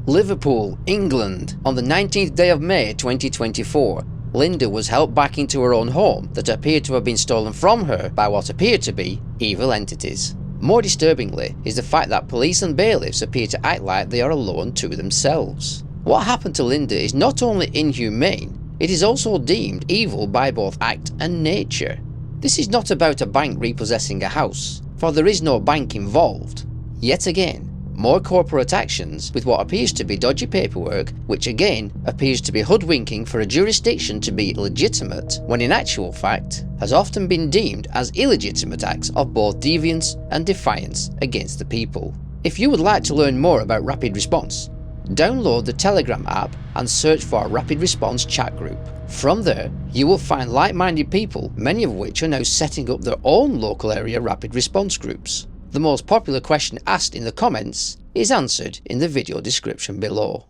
Liverpool, England. On the 19th day of May 2024, Linda was helped back into her own home that appeared to have been stolen from her by what appeared to be evil entities. More disturbingly is the fact that police and bailiffs appear to act like they are alone to themselves. What happened to Linda is not only inhumane, it is also deemed evil by both act and nature. This is not about a bank repossessing a house, for there is no bank involved. Yet again, more corporate actions with what appears to be dodgy paperwork, which again appears to be hoodwinking for a jurisdiction to be legitimate, when in actual fact has often been deemed as illegitimate acts of both deviance and defiance against the people. If you would like to learn more about Rapid Response, download the Telegram app and search for Rapid Response chat group. From there, you will find like-minded people, many of which are now setting up their own local area rapid response groups. The most popular question asked in the comments is answered in the video description below.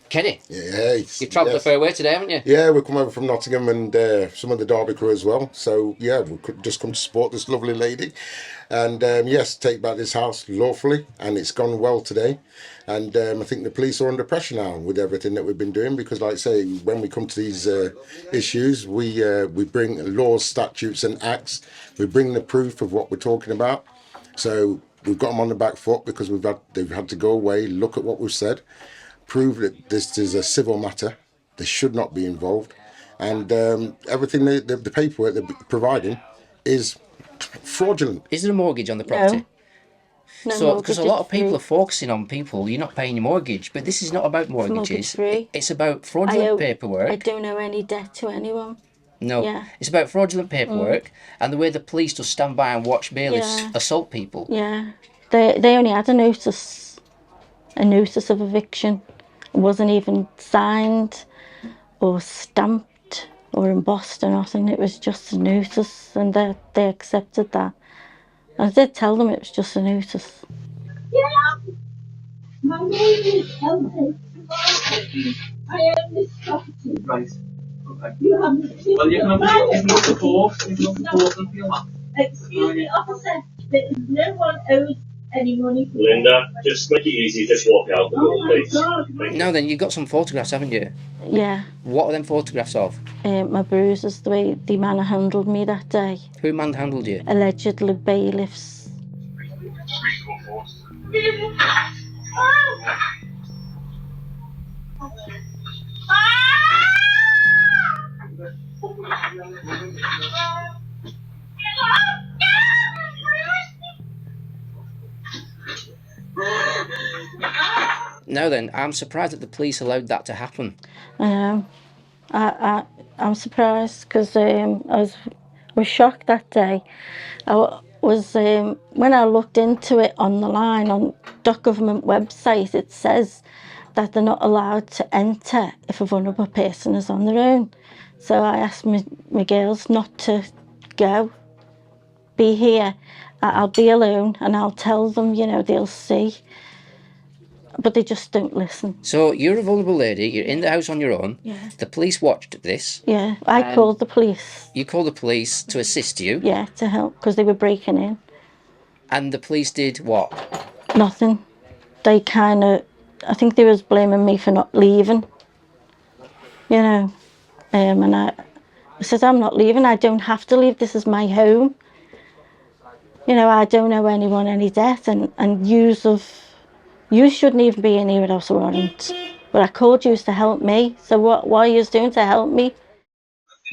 Kenny, Yeah, you've travelled a fair way today, haven't you? Yeah, we've come over from Nottingham and some of the Derby crew as well. So yeah, we could just come to support this lovely lady, and yes, take back this house lawfully, and it's gone well today. And I think the police are under pressure now with everything that we've been doing, because, like I say, when we come to these issues, we bring laws, statutes, and acts. We bring the proof of what we're talking about. So we've got them on the back foot because they've had to go away, look at what we've said, prove that this is a civil matter. They should not be involved, and everything the paperwork they're providing is fraudulent. Is there a mortgage on the property? No, so because a lot of people are focusing on people, you're not paying your mortgage, but this is not about mortgages. It's about fraudulent paperwork. I don't owe any debt to anyone. No, it's about fraudulent paperwork and the way the police just stand by and watch bailiffs assault people. Yeah, they only had a notice of eviction. It wasn't even signed or stamped or embossed or nothing. It was just a notice, and they accepted that. I did tell them it was just a notice. Yeah, my name is Elsie. I own this property. Right. Okay. You haven't seen well, you can have the court. You can have the court and feel that. Excuse me, officer. There is no one owes any money. Linda, just make it easy. Just walk out the door, please. God. Now then, you've got some photographs, haven't you? Yeah. What are them photographs of? My bruises, the way the man handled me that day. Who manhandled you? Allegedly bailiffs. Now then, I'm surprised that the police allowed that to happen. I know. I'm surprised because I was shocked that day. I was when I looked into it on the line on the government website, it says that they're not allowed to enter if a vulnerable person is on their own. So I asked my girls not to go, be here. I'll be alone and I'll tell them, they'll see. But they just don't listen. So you're a vulnerable lady, you're in the house on your own. Yeah. The police watched this. Yeah, I called the police. You called the police to assist you. Yeah, to help, because they were breaking in. And the police did what? Nothing. They I think they was blaming me for not leaving. And I said, I'm not leaving, I don't have to leave, this is my home. I don't owe anyone any debt, and you shouldn't even be in here without a warrant. But I called you to help me, so what are you doing to help me?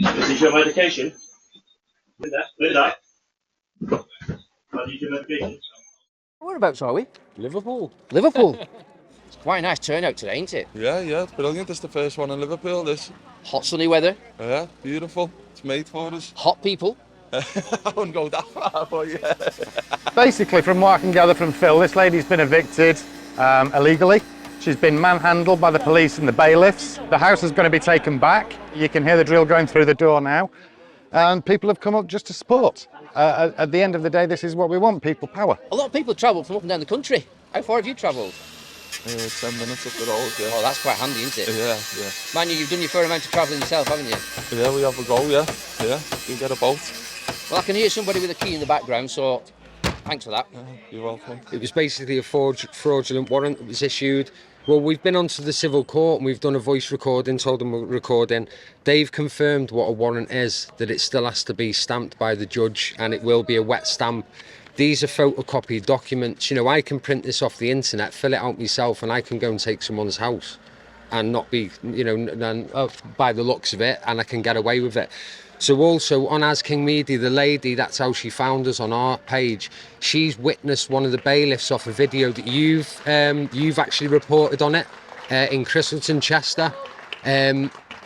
Is this your medication? With that. I need your medication. Whereabouts are we? Liverpool. Liverpool. It's quite a nice turnout today, ain't it? Yeah, it's brilliant. It's the first one in Liverpool, this. Hot sunny weather. Yeah, beautiful. It's made for us. Hot people. I wouldn't go that far, but yeah. Basically, from what I can gather from Phil, this lady's been evicted illegally. She's been manhandled by the police and the bailiffs. The house is going to be taken back. You can hear the drill going through the door now. And people have come up just to support. At the end of the day, this is what we want, people power. A lot of people travel from up and down the country. How far have you travelled? 10 minutes up the road, yeah. Oh, that's quite handy, isn't it? Yeah. Man, you've done your fair amount of travelling yourself, haven't you? Yeah, we have a go, yeah. You get a boat. Well, I can hear somebody with a key in the background, so thanks for that. You're welcome. It was basically a fraudulent warrant that was issued. Well, we've been onto the civil court and we've done a voice recording, told them we're recording. They've confirmed what a warrant is, that it still has to be stamped by the judge and it will be a wet stamp. These are photocopied documents. You know, I can print this off the internet, fill it out myself, and I can go and take someone's house and not be, you know, by the looks of it, and I can get away with it. So also on As King Media, the lady, that's how she found us on our page. She's witnessed one of the bailiffs off a video that you've actually reported on it in Christleton, Chester.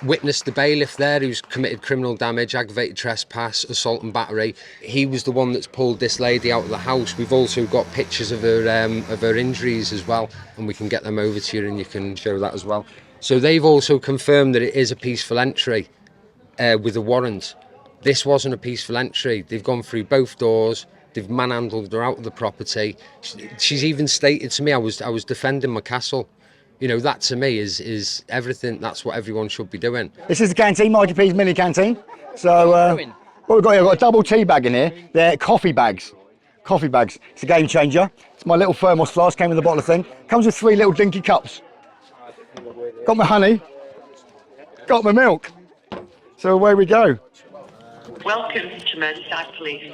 Witnessed the bailiff there who's committed criminal damage, aggravated trespass, assault and battery. He was the one that's pulled this lady out of the house. We've also got pictures of her injuries as well, and we can get them over to you and you can show that as well. So they've also confirmed that it is a peaceful entry with a warrant. This wasn't a peaceful entry. They've gone through both doors. They've manhandled her out of the property. She's even stated to me, I was defending my castle. You know, that to me is everything. That's what everyone should be doing. This is the canteen, Mikey P's mini canteen. So, what we've got here, we've got a double tea bag in here. They're coffee bags. Coffee bags. It's a game changer. It's my little thermos flask, came with a bottle of thing. Comes with 3 little dinky cups. Got my honey. Got my milk. So away we go. Welcome to Merseyside Police.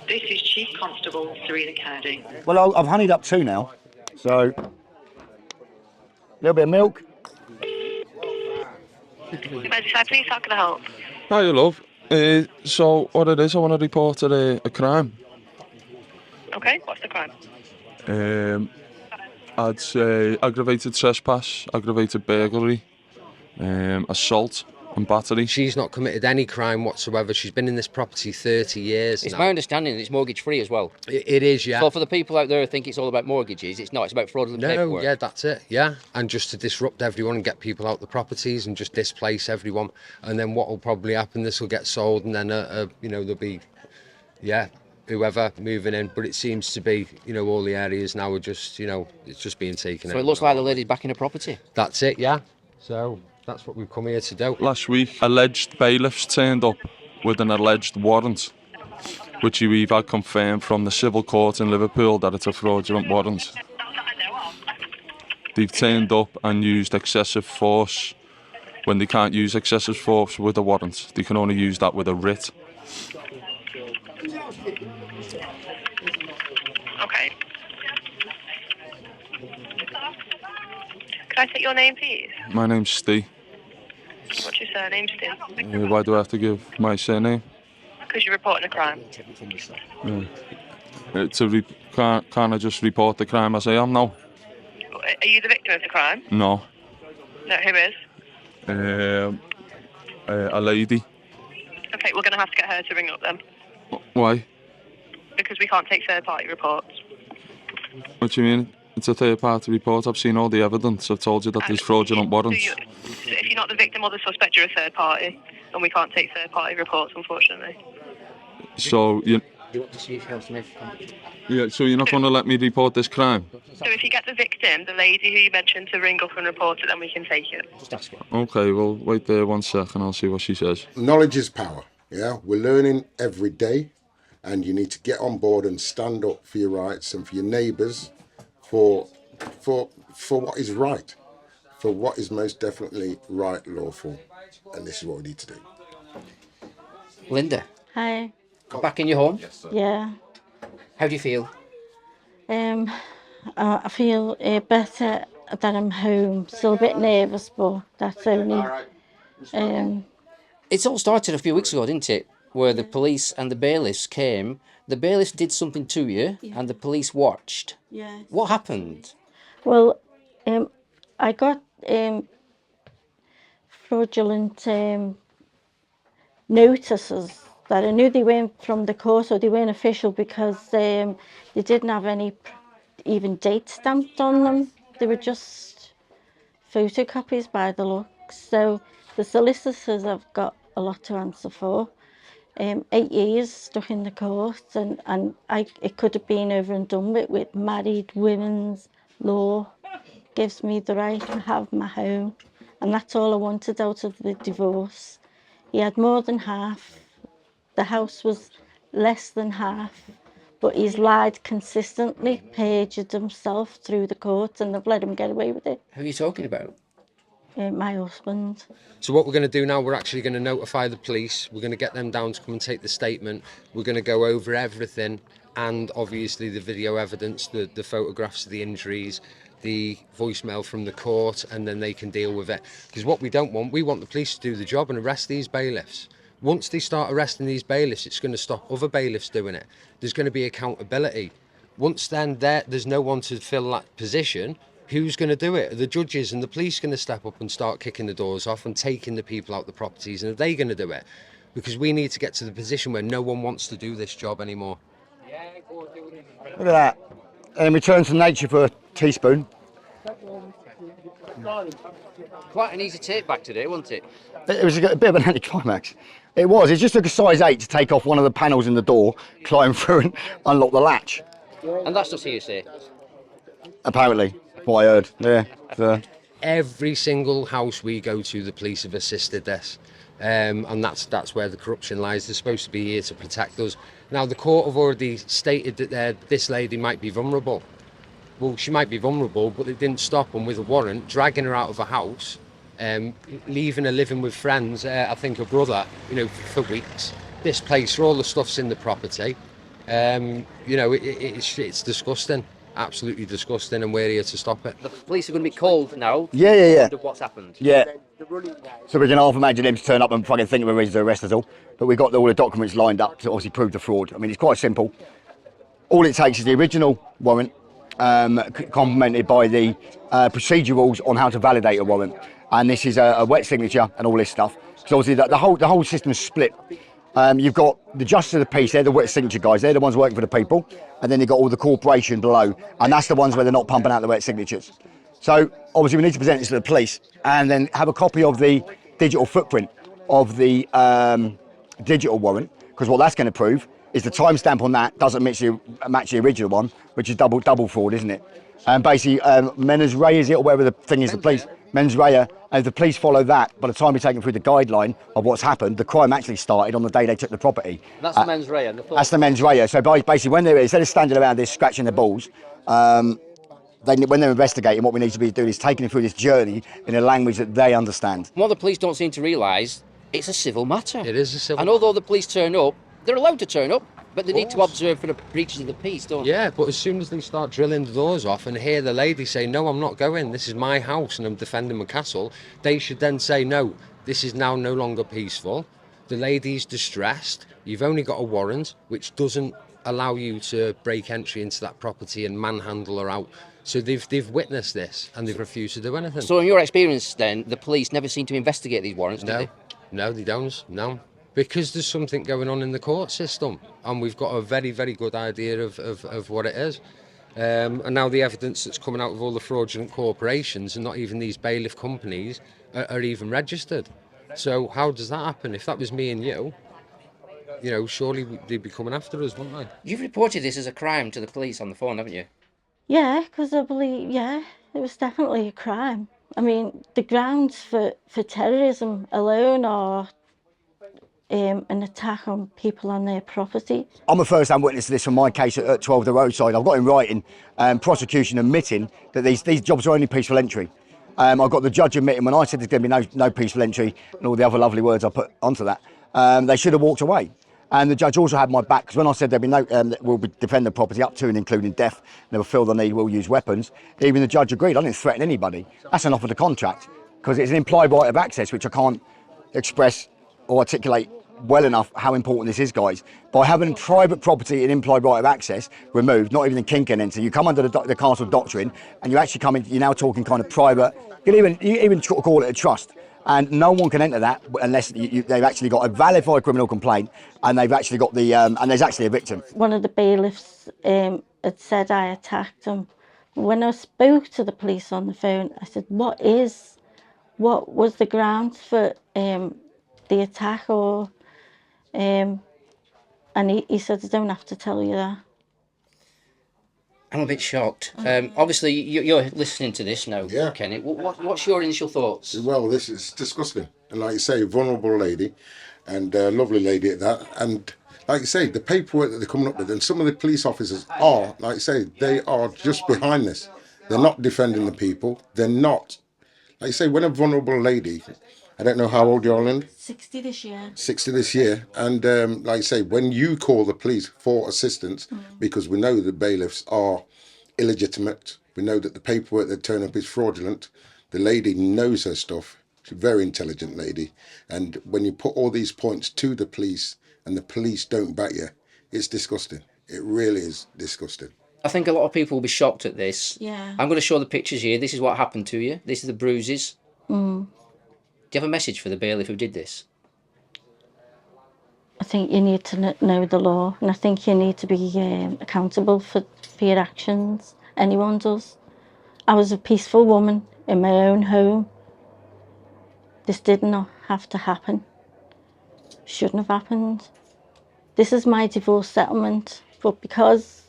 This is Chief Constable Serena Kennedy. Well, I've honeyed up 2 now. So, a little bit of milk. Merseyside Police, how can I help? Hi, love. So what it is, I want to report a crime. Okay, what's the crime? I'd say aggravated trespass, aggravated burglary, assault and battery. She's not committed any crime whatsoever. She's been in this property 30 years It's now. my understanding that it's mortgage free as well. It is, yeah. So for the people out there who think it's all about mortgages, it's not. It's about fraudulent paperwork. Yeah, that's it. Yeah, and just to disrupt everyone and get people out the properties and just displace everyone. And then what will probably happen? This will get sold, and then you know, there'll be, whoever moving in. But it seems to be, you know, all the areas now are just, you know, it's just being taken. So it looks like the lady's back in her property. That's it. Yeah. So that's what we've come here to do. Last week, alleged bailiffs turned up with an alleged warrant, which we've had confirmed from the civil court in Liverpool that it's a fraudulent warrant. They've turned up and used excessive force when they can't use excessive force with a warrant. They can only use that with a writ. Okay. Can I take your name, please? My name's Steve. What's your surname, Steve? Why do I have to give my surname? Because you're reporting a crime. Can't I just report the crime as I am now? Are you the victim of the crime? No. No, who is? A lady. Okay, we're going to have to get her to ring up then. Why? Because we can't take third-party reports. What do you mean? It's a third-party report. I've seen all the evidence. I've told you that there's fraudulent warrants. So if you're not the victim or the suspect, you're a third party, and we can't take third-party reports, unfortunately. So you want to see if so you're not going to let me report this crime? So if you get the victim, the lady who you mentioned, to ring up and report it, then we can take it. Just ask her. Okay, well, wait there 1 second. I'll see what she says. Knowledge is power. Yeah, we're learning every day, and you need to get on board and stand up for your rights and for your neighbours, for what is right, for what is most definitely right, lawful, and this is what we need to do. Linda. Hi. Back in your home? Yeah. How do you feel? I feel better that I'm home. Still a bit nervous, but that's only. It all started a few weeks ago, didn't it? Where the police and the bailiffs came. The bailiffs did something to you, and the police watched. Yeah. What happened? Well, I got fraudulent notices that I knew they weren't from the court or they weren't official because they didn't have any even date stamped on them. They were just photocopies by the looks. So the solicitors have got a lot to answer for. 8 years stuck in the court, and it could have been over and done with married women's law. Gives me the right to have my home, and that's all I wanted out of the divorce. He had more than half. The house was less than half, but he's lied consistently, perjured himself through the courts, and they've let him get away with it. Who are you talking about? My husband. So what we're going to do now, we're actually going to notify the police. We're going to get them down to come and take the statement. We're going to go over everything, and obviously the video evidence, the photographs of the injuries, the voicemail from the court, and then they can deal with it. Because what we don't want, we want the police to do the job and arrest these bailiffs. Once they start arresting these bailiffs, it's going to stop other bailiffs doing it. There's going to be accountability. Once then there's no one to fill that position, who's going to do it? Are the judges and the police going to step up and start kicking the doors off and taking the people out the properties? And are they going to do it? Because we need to get to the position where no one wants to do this job anymore. Look at that. And return to nature for a teaspoon. Quite an easy take back today, wasn't it? It was a bit of an anticlimax. It was. It just took a size 8 to take off one of the panels in the door, climb through and unlock the latch. And that's just hearsay. Apparently, what I heard. Yeah. So. Every single house we go to, the police have assisted this. And that's where the corruption lies. They're supposed to be here to protect us. Now, the court have already stated that this lady might be vulnerable. Well, she might be vulnerable, but it didn't stop them with a warrant, dragging her out of a house, leaving her living with friends, I think her brother, for weeks. This place, all the stuff's in the property. It's disgusting. Absolutely disgusting, and we're here to stop it. The police are going to be called now. Yeah. What's happened? Yeah. So we can half imagine them to turn up and fucking think of a reason to arrest us all. But we've got all the documents lined up to obviously prove the fraud. I mean, it's quite simple. All it takes is the original warrant, complemented by the procedure rules on how to validate a warrant. And this is a wet signature and all this stuff. So obviously the whole system's split. You've got the justice of the peace, they're the wet signature guys, they're the ones working for the people, and then you've got all the corporation below, and that's the ones where they're not pumping out the wet signatures. So obviously we need to present this to the police and then have a copy of the digital footprint of the digital warrant, because what that's going to prove is the timestamp on that doesn't match the original one, which is double fraud, isn't it? And basically, mens rea is it, or whatever the thing is, the police, mens rea, and if the police follow that, by the time we're taken through the guideline of what's happened, the crime actually started on the day they took the property. That's the mens rea. That's the mens rea. So basically, when they're, instead of standing around this scratching their balls, when they're investigating, what we need to be doing is taking them through this journey in a language that they understand. What the police don't seem to realise, it's a civil matter. It is a civil And although the police turn up, they're allowed to turn up, but they need to observe for the breaches of the peace, don't they? Yeah, but as soon as they start drilling the doors off and hear the lady say, no, I'm not going, this is my house and I'm defending my castle, they should then say, no, this is now no longer peaceful. The lady's distressed. You've only got a warrant, which doesn't allow you to break entry into that property and manhandle her out. So they've witnessed this and they've refused to do anything. So in your experience then, the police never seem to investigate these warrants, do they? No, they don't, no. Because there's something going on in the court system and we've got a very, very good idea of what it is. And now the evidence that's coming out of all the fraudulent corporations and not even these bailiff companies are even registered. So how does that happen? If that was me and you, surely they'd be coming after us, wouldn't they? You've reported this as a crime to the police on the phone, haven't you? Yeah, because I believe, it was definitely a crime. I mean, the grounds for terrorism alone are an attack on people on their property. I'm a first-hand witness to this from my case at 12 the roadside. I've got in writing prosecution admitting that these jobs are only peaceful entry. I've got the judge admitting when I said there's going to be no peaceful entry and all the other lovely words I put onto that, they should have walked away. And the judge also had my back, because when I said there'd be no, we'll defend the property up to and including death, never feel the need, we'll use weapons, even the judge agreed. I didn't threaten anybody. That's an offer to contract, because it's an implied right of access, which I can't express or articulate well enough how important this is, guys. By having private property and implied right of access removed, not even the king can enter, you come under the castle doctrine and you actually come in, you're now talking kind of private, you can even call it a trust. And no one can enter that unless they've actually got a validated criminal complaint and they've actually got the, and there's actually a victim. One of the bailiffs had said I attacked him. When I spoke to the police on the phone, I said, what was the grounds for the attack? And he said, I don't have to tell you that. I'm a bit shocked. Obviously, you're listening to this now, Kenny. What's your initial thoughts? Well, this is disgusting. And like you say, vulnerable lady, and a lovely lady at that. And like you say, the paperwork that they're coming up with, and some of the police officers are, like you say, they are just behind this. They're not defending the people. They're not, like you say, when a vulnerable lady, I don't know how old you are, Linda? 60 this year. 60 this year. And like I say, when you call the police for assistance, because we know the bailiffs are illegitimate, we know that the paperwork that turn up is fraudulent, the lady knows her stuff. She's a very intelligent lady. And when you put all these points to the police and the police don't back you, it's disgusting. It really is disgusting. I think a lot of people will be shocked at this. Yeah. I'm going to show the pictures here. This is what happened to you. This is the bruises. Mm. Do you have a message for the bailiff who did this? I think you need to know the law, and I think you need to be accountable for your actions. Anyone does. I was a peaceful woman in my own home. This did not have to happen. Shouldn't have happened. This is my divorce settlement, but because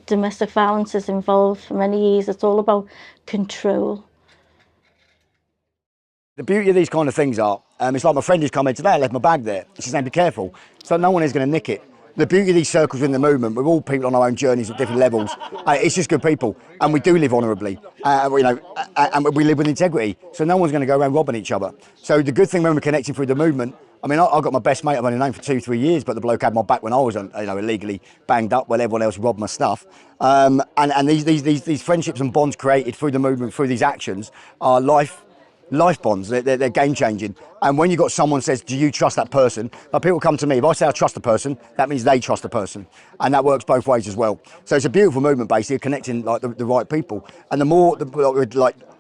domestic violence is involved for many years, it's all about control. The beauty of these kind of things are, it's like my friend who's come in today, I left my bag there. She's saying, be careful, so no one is going to nick it. The beauty of these circles in the movement, we're all people on our own journeys at different levels. It's just good people, and we do live honourably, and we live with integrity, so no one's going to go around robbing each other. So the good thing when we're connecting through the movement, I mean, I got my best mate I've only known for 2-3 years, but the bloke had my back when I was, illegally banged up while everyone else robbed my stuff. And these friendships and bonds created through the movement, through these actions, are life bonds. They're game changing. And when you got someone says, do you trust that person? Like, people come to me, if I say I trust a person, that means they trust the person. And that works both ways as well. So it's a beautiful movement, basically, connecting like the right people. And the more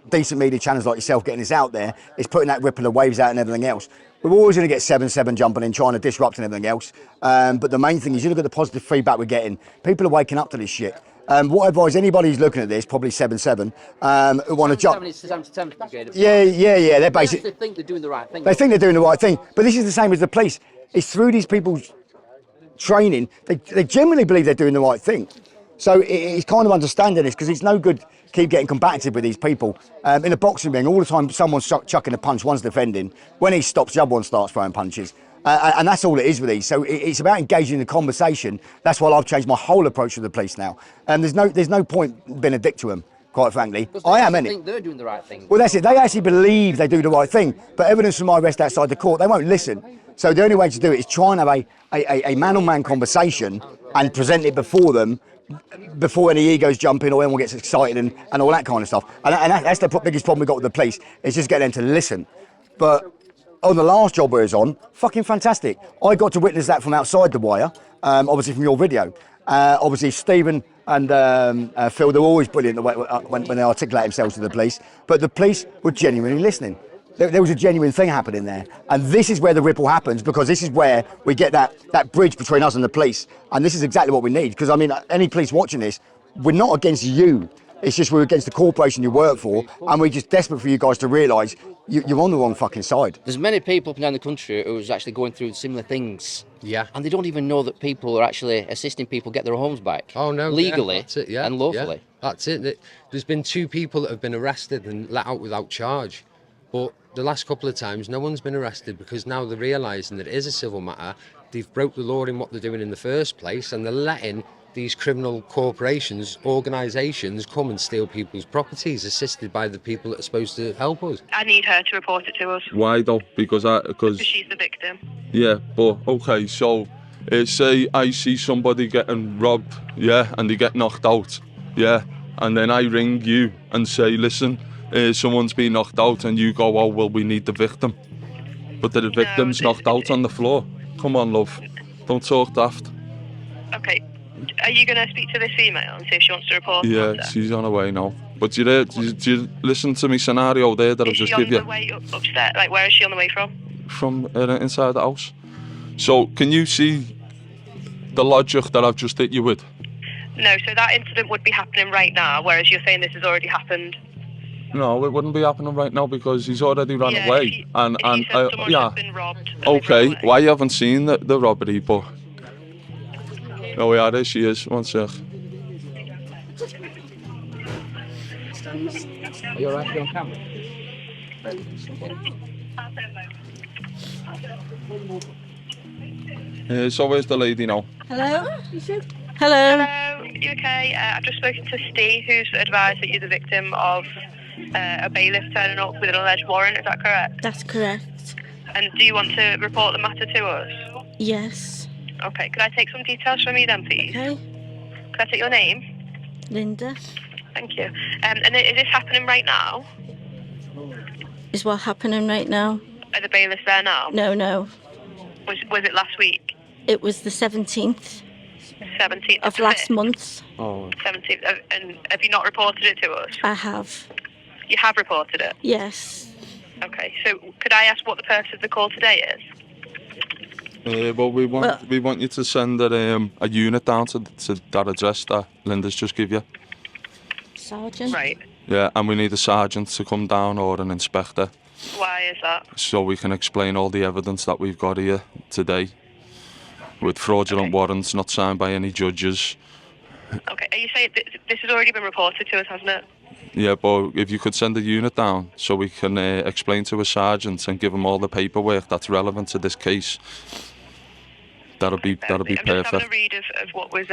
decent media channels like yourself getting this out there, is putting that ripple of waves out and everything else. We're always going to get 7-7 jumping in, trying to disrupt and everything else. But the main thing is, you look at the positive feedback we're getting. People are waking up to this shit. What I advise anybody who's looking at this, probably 7-7, who want to jump. Yeah. They're basically. They think they're doing the right thing. They think they're doing the right thing, but this is the same as the police. It's through these people's training, they genuinely believe they're doing the right thing. So it's kind of understanding this, because it's no good keep getting combative with these people. In a boxing ring, all the time someone's chucking a punch, one's defending. When he stops, the other one starts throwing punches. And that's all it is with these. So it's about engaging in the conversation. That's why I've changed my whole approach to the police now. There's no point being a dick to them, quite frankly. I am, innit? They think they're doing the right thing. Well, that's it. They actually believe they do the right thing. But evidence from my arrest outside the court, they won't listen. So the only way to do it is try and have a man-on-man conversation and present it before them, before any egos jump in or anyone gets excited and all that kind of stuff. And that's the biggest problem we got with the police, is just getting them to listen. But on the last job we was on, fucking fantastic. I got to witness that from outside the wire, obviously from your video. Obviously Stephen and Phil, they're always brilliant when they articulate themselves to the police, but the police were genuinely listening. There was a genuine thing happening there. And this is where the ripple happens, because this is where we get that bridge between us and the police. And this is exactly what we need, because I mean, any police watching this, we're not against you. It's just we're against the corporation you work for, and we're just desperate for you guys to realise you're on the wrong fucking side. There's many people up and down the country who's actually going through similar things. Yeah. And they don't even know that people are actually assisting people get their homes back. Oh, no. Legally, that's it, yeah, and lawfully. Yeah, that's it. There's been 2 people that have been arrested and let out without charge. But the last couple of times, no one's been arrested, because now they're realising that it is a civil matter. They've broke the law in what they're doing in the first place, and they're letting these criminal corporations, organisations, come and steal people's properties, assisted by the people that are supposed to help us. I need her to report it to us. Why though? Because she's the victim. Yeah, but okay, so say I see somebody getting robbed, yeah, and they get knocked out, yeah, and then I ring you and say, listen, someone's been knocked out, and you go, oh well, we need the victim, but the victim's knocked out on the floor. Come on, love, don't talk daft. Okay. Are you going to speak to this female and see if she wants to report? Yeah, she's on her way now. But do you listen to me scenario there that I've just given you? Is she on the way upstairs? Like, where is she on the way from? From inside the house. So, can you see the logic that I've just hit you with? No, so that incident would be happening right now, whereas you're saying this has already happened. No, it wouldn't be happening right now, because he's already run away. If you said someone has been robbed. Okay, well, I haven't seen the robbery, but... Oh yeah, there she is. One sec. Are you alright to be on camera? So where's the lady now? Hello? Hello? Hello, you okay? I've just spoken to Steve, who's advised that you're the victim of a bailiff turning up with an alleged warrant. Is that correct? That's correct. And do you want to report the matter to us? Yes. Okay, could I take some details from you then, please? Okay. Could I take your name? Linda. Thank you. And is this happening right now? Is what happening right now? Are the bailiffs there now? No. Was it last week? It was the 17th 17th of last month. Oh. 17th. And have you not reported it to us? I have. You have reported it? Yes. Okay, so could I ask what the purpose of the call today is? Well, we want you to send a unit down to that address that Linda's just give you. Sergeant? Right. Yeah, and we need a sergeant to come down or an inspector. Why is that? So we can explain all the evidence that we've got here today with fraudulent warrants not signed by any judges. Okay, are you saying this has already been reported to us, hasn't it? Yeah, but if you could send a unit down so we can explain to a sergeant and give him all the paperwork that's relevant to this case, that'll be perfect. I'm just having a read of what was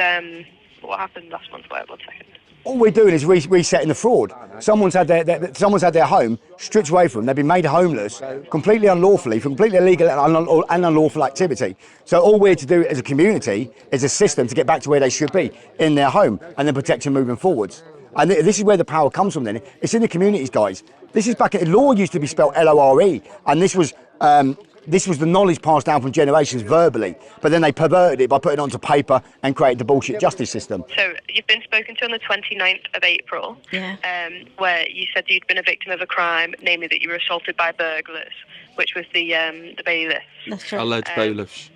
what happened last month. Wait 1 second. All we're doing is resetting the fraud. Someone's had their home stripped away from them. They've been made homeless, completely unlawfully, for completely illegal and unlawful activity. So all we're to do as a community is assist them to get back to where they should be, in their home, and then protect them moving forwards. And this is where the power comes from then. It's in the communities, guys. This is back at, law used to be spelled L-O-R-E, and this was the knowledge passed down from generations verbally, but then they perverted it by putting it onto paper and created the bullshit justice system. So you've been spoken to on the 29th of April, where you said that you'd been a victim of a crime, namely that you were assaulted by burglars, which was the bailiffs. That's right. Alleged bailiffs.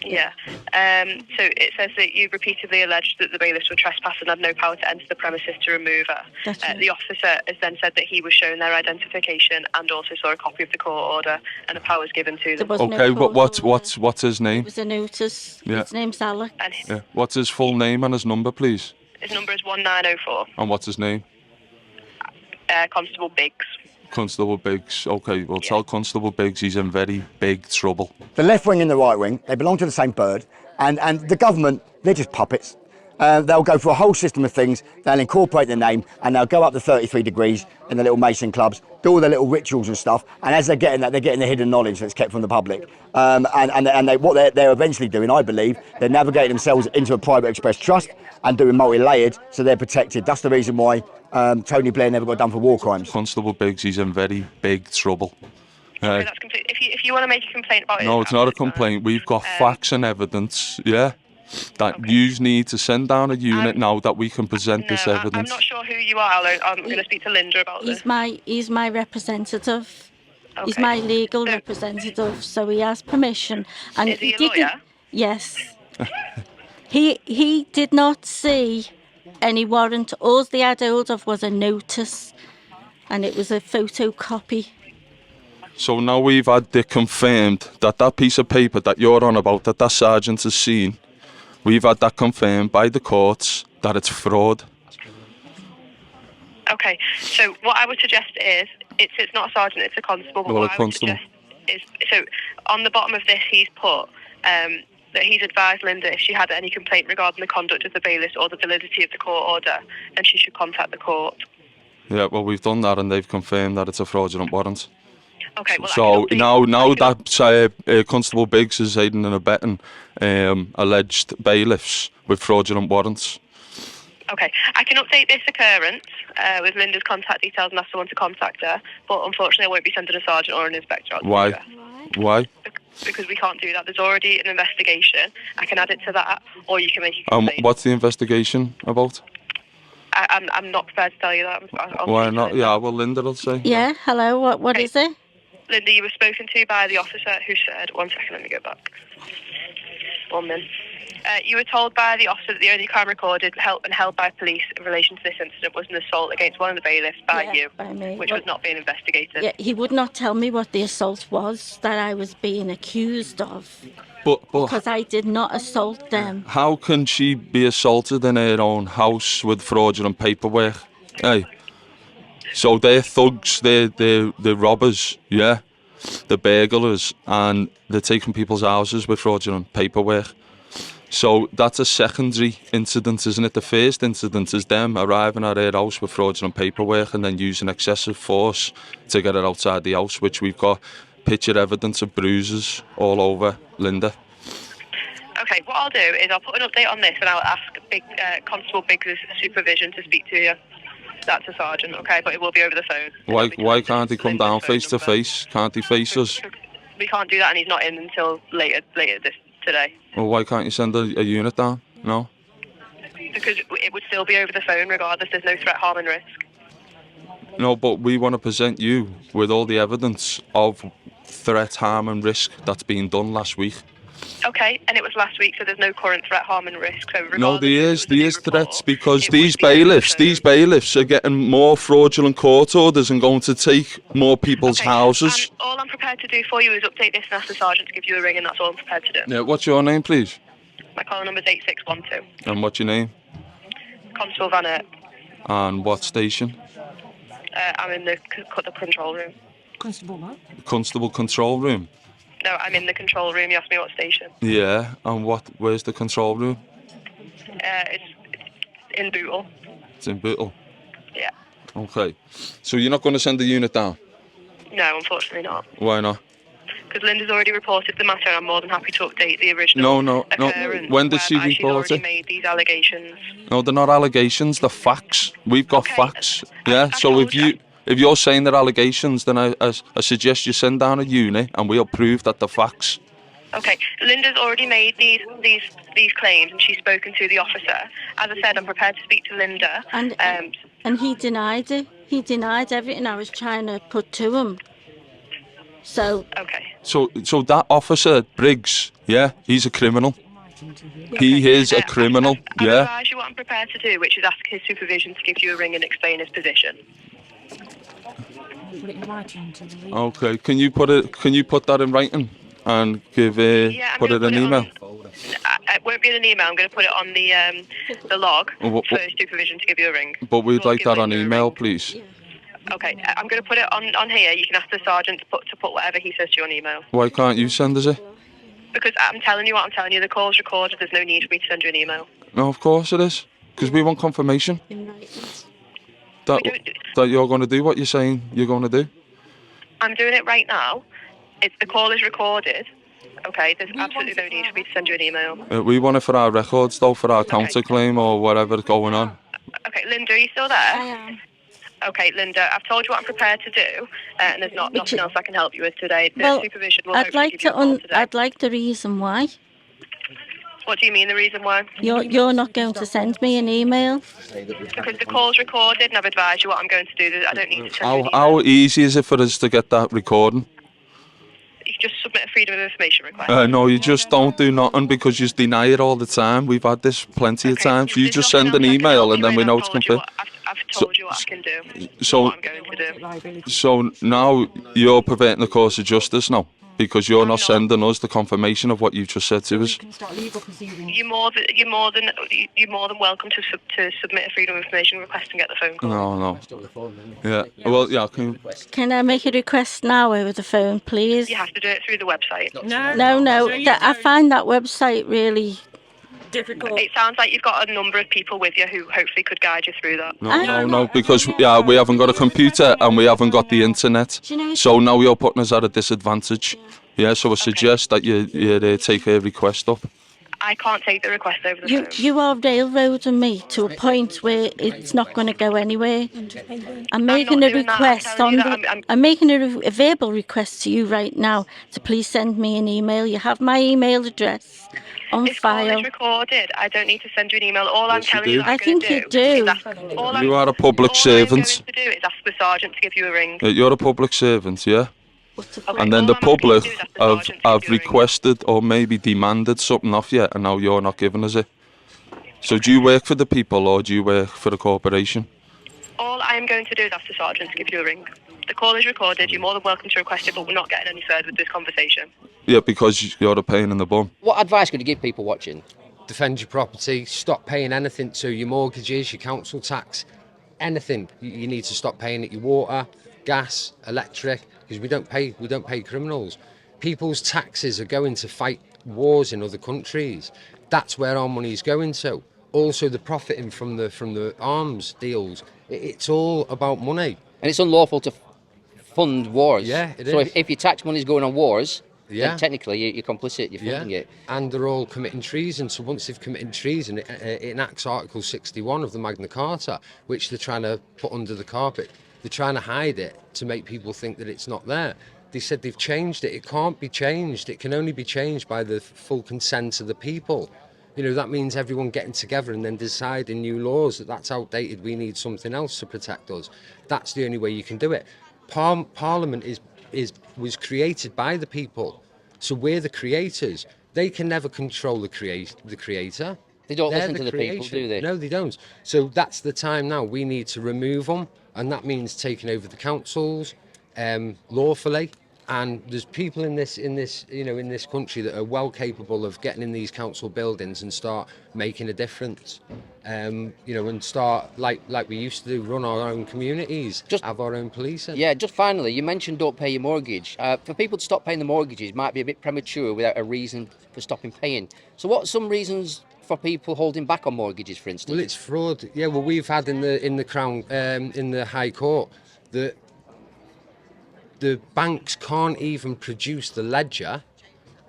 Yeah. So it says that you repeatedly alleged that the bailiffs were trespassing and had no power to enter the premises to remove her. That's right. The officer has then said that he was shown their identification and also saw a copy of the court order, and the power was given to them. Okay, what's his name? It was a notice. Yeah. His name's Alex. Yeah. What's his full name and his number, please? His number is 1904. And what's his name? Constable Biggs. Constable Biggs. Okay, well, tell Constable Biggs he's in very big trouble. The left wing and the right wing, they belong to the same bird, and the government, they're just puppets. They'll go through a whole system of things, they'll incorporate the name, and they'll go up to 33 degrees in the little Mason clubs, do all their little rituals and stuff, and as they're getting that, they're getting the hidden knowledge that's kept from the public. What they're eventually doing, I believe, they're navigating themselves into a private express trust and doing multi-layered, so they're protected. That's the reason why Tony Blair never got done for war crimes. Constable Biggs, he's in very big trouble. Okay, that's complete. If you want to make a complaint about it... No, it's not a complaint. We've got facts and evidence, that you need to send down a unit now that we can present this evidence. I'm not sure who you are. I'm going to speak to Linda about this. He's my representative. Okay. He's my legal representative, so he has permission. And is he a lawyer? Yes. He did not see any warrant. All they had hold of was a notice, and it was a photocopy. So now we've had it confirmed that piece of paper that you're on about, that sergeant has seen, we've had that confirmed by the courts that it's fraud. Okay, so what I would suggest is, it's not a sergeant, it's a constable. But what I would suggest is, so on the bottom of this he's put that he's advised Linda if she had any complaint regarding the conduct of the bailiffs or the validity of the court order, then she should contact the court. Yeah, well, we've done that and they've confirmed that it's a fraudulent warrant. Okay, well, so now that Constable Biggs is aiding and abetting alleged bailiffs with fraudulent warrants. Okay, I can update this occurrence with Linda's contact details and ask someone to contact her, but unfortunately I won't be sending a sergeant or an inspector out to Why? her. Why? Because we can't do that. There's already an investigation. I can add it to that, or you can make a complaint. What's the investigation about? I'm not prepared to tell you that. Why not? Yeah, well, Linda will say. Yeah, hello, what is it? Linda, you were spoken to by the officer who said... 1 second, let me go back. 1 minute. You were told by the officer that the only crime recorded and held by police in relation to this incident was an assault against one of the bailiffs by you, by me. which was not being investigated. Yeah, he would not tell me what the assault was that I was being accused of. Because I did not assault them. How can she be assaulted in her own house with fraudulent paperwork? Hey, so they're thugs, they're robbers, yeah? the burglars, and they're taking people's houses with fraudulent paperwork. So that's a secondary incident, isn't it? The first incident is them arriving at her house with fraudulent paperwork and then using excessive force to get her outside the house, which we've got picture evidence of bruises all over Linda. Okay, what I'll do is I'll put an update on this and I'll ask Constable Biggs' supervision to speak to you. That's a sergeant, okay, but it will be over the phone. Why can't he come down face to face? Can't he face us? We can't do that, and he's not in until later today. Well, why can't you send a unit down? No? Because it would still be over the phone regardless. There's no threat, harm and risk. No, but we want to present you with all the evidence of threat, harm and risk that's been done last week. Okay, and it was last week, so there's no current threat, harm and risk. So no, there is threats, because these bailiffs are getting more fraudulent court orders and going to take more people's houses. All I'm prepared to do for you is update this and ask the sergeant to give you a ring, and that's all I'm prepared to do. Yeah, what's your name, please? My call number's 8612. And what's your name? Constable Van Aert. And what station? I'm in the control room. Constable what? Constable control room. No, I'm in the control room. You asked me what station. Yeah, and where's the control room? It's in Bootle. It's in Bootle? Yeah. Okay. So you're not going to send the unit down? No, unfortunately not. Why not? Because Linda's already reported the matter, and I'm more than happy to update the original No. When did she report she's already it? made these allegations. No, they're not allegations, they're facts. We've got facts. Yeah, so if you're saying they're allegations, then I suggest you send down a unit and we'll prove that they're facts. Okay, Linda's already made these claims and she's spoken to the officer. As I said, I'm prepared to speak to Linda. And he denied it. He denied everything I was trying to put to him. So. Okay. So that officer, Briggs, yeah, he's a criminal. Okay. He is a criminal, I've advised you what I'm prepared to do, which is ask his supervision to give you a ring and explain his position. Okay, can you put that in writing and give put it in an email? It won't be in an email. I'm going to put it on the log for supervision to give you a ring. But we'd like that on email, please. Okay, I'm going to put it on here. You can ask the sergeant to put whatever he says to you on email. Why can't you send us it? Because I'm telling you what I'm telling you. The call's recorded. There's no need for me to send you an email. No, of course it is. Because we want confirmation that you're going to do what you're saying you're going to do. I'm doing it right now. The call is recorded. Okay, there's absolutely no need for me to send you an email. We want it for our records, though, for our counterclaim or whatever's going on. Okay, Linda, are you still there? I am. Okay, Linda, I've told you what I'm prepared to do, and there's nothing else I can help you with today. The supervision will hopefully give you a call today. I'd like the reason why. What do you mean, the reason why? You're not going to send me an email? Because the call's recorded, and I've advised you what I'm going to do. I don't need to send you an email. How easy is it for us to get that recording? You just submit a freedom of information request. No, you just don't do nothing because you deny it all the time. We've had this plenty of times. You just send an email and then we know it's confirmed. I've told you what I can do. So, what I'm going to do. So now you're perverting the course of justice now because you're not sending us the confirmation of what you've just said to us. You're more than welcome to submit a freedom of information request and get the phone call. No. Yeah. Well, yeah. Can I make a request now over the phone, please? You have to do it through the website. No. I find that website really difficult. It sounds like you've got a number of people with you who hopefully could guide you through that. No, because we haven't got a computer and we haven't got the internet. So now you're putting us at a disadvantage. Yeah, so I suggest that you take a request up. I can't take the request over the phone. You are railroading me to a point where it's not going to go anywhere. I'm making a request I'm making a verbal request to you right now to please send me an email. You have my email address on file. This call is recorded. I don't need to send you an email. All I'm telling you I think you do. You are a public servant. All I'm going to do is ask the sergeant to give you a ring. You're a public servant, yeah? Okay, and then the public have requested or maybe demanded something off you and now you're not giving us it. So do you work for the people or do you work for the corporation? All I'm going to do is ask the sergeant to give you a ring. The call is recorded. You're more than welcome to request it, but we're not getting any further with this conversation. Yeah, because you're a pain in the bum. What advice could you give people watching? Defend your property, stop paying anything to your mortgages, your council tax. anything. You need to stop paying at your water, gas, electric, because we don't pay criminals. People's taxes are going to fight wars in other countries. That's where our money is going to. Also, the profiting from the arms deals. It's all about money. And it's unlawful to fund wars. Yeah, it so is. if your tax money is going on wars, yeah, then technically you're complicit. You're funding it. And they're all committing treason. So once they've committed treason, it enacts Article 61 of the Magna Carta, which they're trying to put under the carpet. They're trying to hide it to make people think that it's not there. They said they've changed it. It can't be changed. It can only be changed by the full consent of the people. You know, that means everyone getting together and then deciding new laws that's outdated. We need something else to protect us. That's the only way you can do it. Parliament was created by the people, so we're the creators. They can never control the creator. They don't listen to the people, do they? No, they don't. So that's the time now. We need to remove them, and that means taking over the councils lawfully. And there's people in this country that are well capable of getting in these council buildings and start making a difference. And start like we used to do, run our own communities, have our own policing. Yeah, just finally, you mentioned don't pay your mortgage. For people to stop paying the mortgages might be a bit premature without a reason for stopping paying. So what are some reasons for people holding back on mortgages, for instance? Well, it's fraud. Yeah, well, we've had in the Crown, in the High Court, that the banks can't even produce the ledger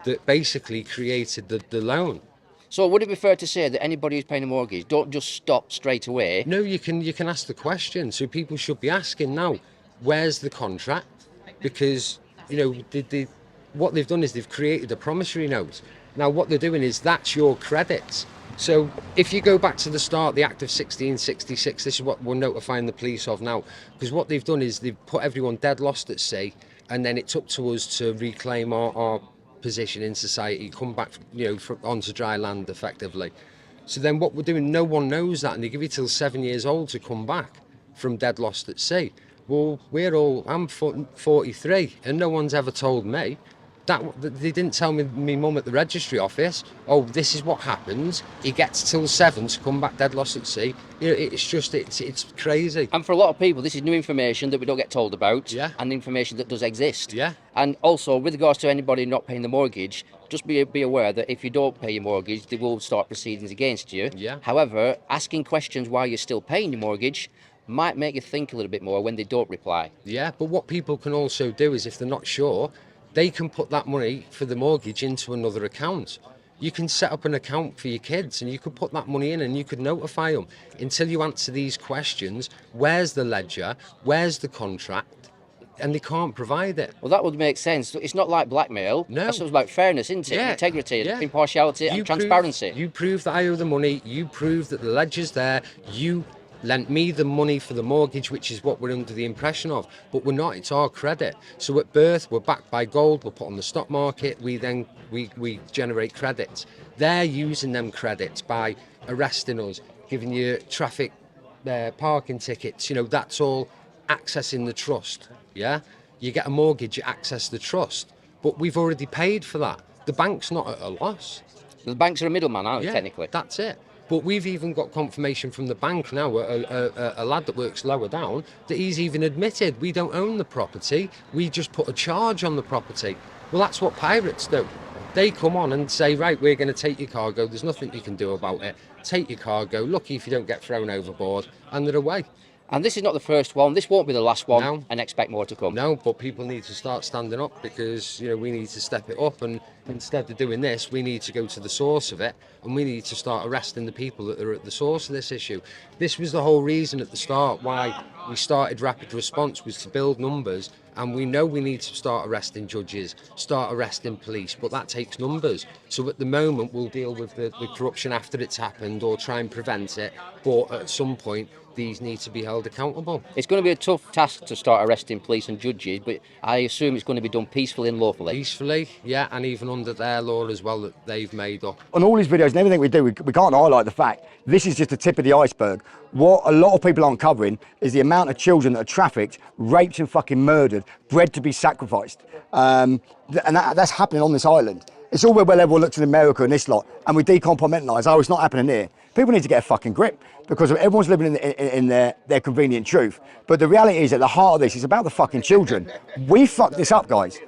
that basically created the loan. So would it be fair to say that anybody who's paying a mortgage, don't just stop straight away? No, you can ask the question. So people should be asking now, where's the contract? Because, what they've done is they've created a promissory note. Now what they're doing is that's your credits. So if you go back to the start, the Act of 1666, this is what we're notifying the police of now, because what they've done is they've put everyone dead lost at sea, and then it's up to us to reclaim our position in society, come back, onto dry land effectively. So then what we're doing, no one knows that, and they give you till 7 years old to come back from dead lost at sea. Well, I'm 43, and no one's ever told me. That they didn't tell me mum at the registry office, oh, this is what happens. He gets till 7 to come back dead lost at sea. It's crazy. And for a lot of people, this is new information that we don't get told about, yeah, and information that does exist. Yeah. And also, with regards to anybody not paying the mortgage, just be aware that if you don't pay your mortgage, they will start proceedings against you. Yeah. However, asking questions while you're still paying your mortgage might make you think a little bit more when they don't reply. Yeah, but what people can also do is, if they're not sure, they can put that money for the mortgage into another account. You can set up an account for your kids and you could put that money in and you could notify them. Until you answer these questions, where's the ledger, where's the contract? And they can't provide it. Well, that would make sense. It's not like blackmail. No. That's about fairness, isn't it? Yeah. Integrity, Yeah. impartiality, and transparency. You prove that I owe the money, you prove that the ledger's there, you lent me the money for the mortgage, which is what we're under the impression of, but we're not. It's our credit. So at birth, we're backed by gold, we're put on the stock market, we generate credits. They're using them credits by arresting us, giving you traffic parking tickets. That's all accessing the trust. Yeah, you get a mortgage, you access the trust, but we've already paid for that. The bank's not at a loss. The banks are a middleman, aren't they, technically? That's it. But we've even got confirmation from the bank now, a lad that works lower down, that he's even admitted we don't own the property, we just put a charge on the property. Well, that's what pirates do. They come on and say, right, we're going to take your cargo, there's nothing you can do about it. Take your cargo, lucky if you don't get thrown overboard, and they're away. And this is not the first one, this won't be the last one, No. and expect more to come. No, but people need to start standing up because, we need to step it up, and instead of doing this, we need to go to the source of it, and we need to start arresting the people that are at the source of this issue. This was the whole reason at the start why we started Rapid Response, was to build numbers, and we know we need to start arresting judges, start arresting police, but that takes numbers. So at the moment, we'll deal with the corruption after it's happened or try and prevent it, but at some point, these need to be held accountable. It's going to be a tough task to start arresting police and judges, but I assume it's going to be done peacefully and lawfully. Peacefully, yeah, and even under their law as well that they've made up. On all these videos and everything we do, we can't highlight the fact this is just the tip of the iceberg. What a lot of people aren't covering is the amount of children that are trafficked, raped and fucking murdered, bred to be sacrificed. And that's happening on this island. It's all well everyone looks in America and this lot, and we decompartmentalise, oh, it's not happening here. People need to get a fucking grip because everyone's living in their convenient truth. But the reality is at the heart of this is about the fucking children. We fucked this up, guys.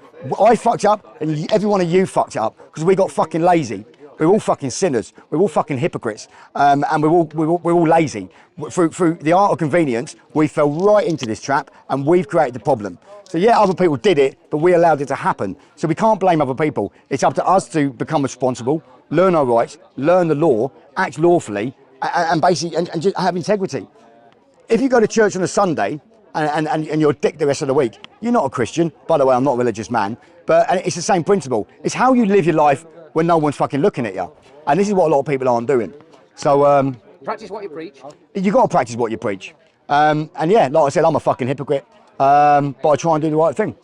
I fucked up and every one of you fucked up because we got fucking lazy. We're all fucking sinners. We're all fucking hypocrites, and we're all lazy. Through the art of convenience, we fell right into this trap, and we've created the problem. So yeah, other people did it, but we allowed it to happen. So we can't blame other people. It's up to us to become responsible, learn our rights, learn the law, act lawfully, and basically and just have integrity. If you go to church on a Sunday and you're a dick the rest of the week, you're not a Christian. By the way, I'm not a religious man, but it's the same principle. It's how you live your life when no one's fucking looking at you. And this is what a lot of people aren't doing. So practice what you preach. You got to practice what you preach. And yeah, like I said, I'm a fucking hypocrite, but I try and do the right thing.